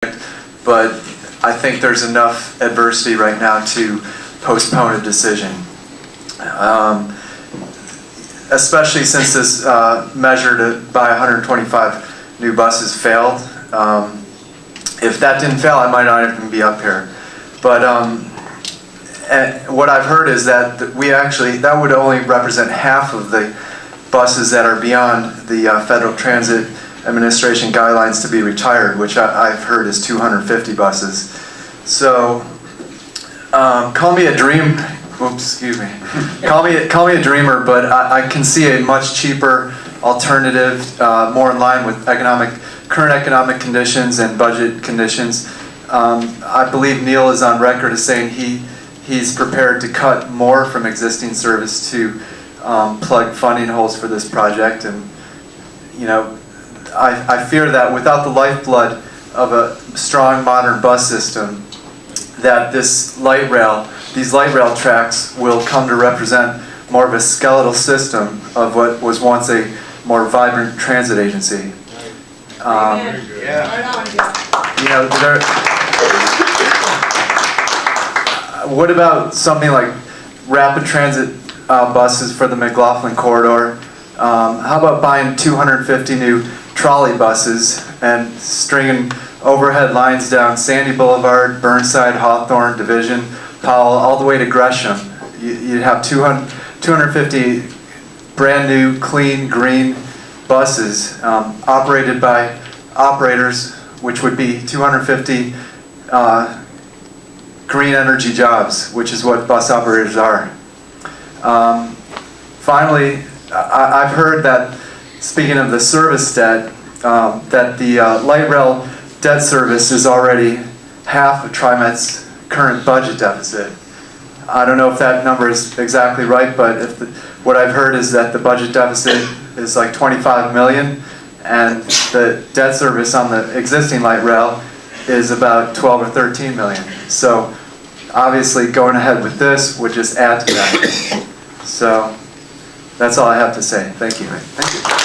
but I think there's enough adversity right now to postpone a decision. Especially since this measure to buy 125 new buses failed. If that didn't fail, I might not even be up here. But what I've heard is that that would only represent half of the buses that are beyond the Federal Transit Administration guidelines to be retired, which I've heard is 250 buses. So call me a dream. Oops, excuse me. Call me a dreamer, but I can see a much cheaper alternative, more in line with current economic conditions and budget conditions. I believe Neil is on record as saying he's prepared to cut more from existing service to plug funding holes for this project, and I fear that without the lifeblood of a strong modern bus system, that these light rail tracks will come to represent more of a skeletal system of what was once a more vibrant transit agency. What about something like rapid transit buses for the McLaughlin corridor? How about buying 250 new trolley buses and stringing overhead lines down Sandy Boulevard, Burnside, Hawthorne, Division, Powell, all the way to Gresham? You'd have 250 brand new, clean, green buses operated by operators, which would be 250 green energy jobs, which is what bus operators are. Finally, I've heard that, speaking of the service debt, that the light rail debt service is already half of Trimet's current budget deficit. I don't know if that number is exactly right, but what I've heard is that the budget deficit is like 25 million, and the debt service on the existing light rail is about 12 or 13 million. So obviously going ahead with this would just add to that. So that's all I have to say. Thank you. Thank you.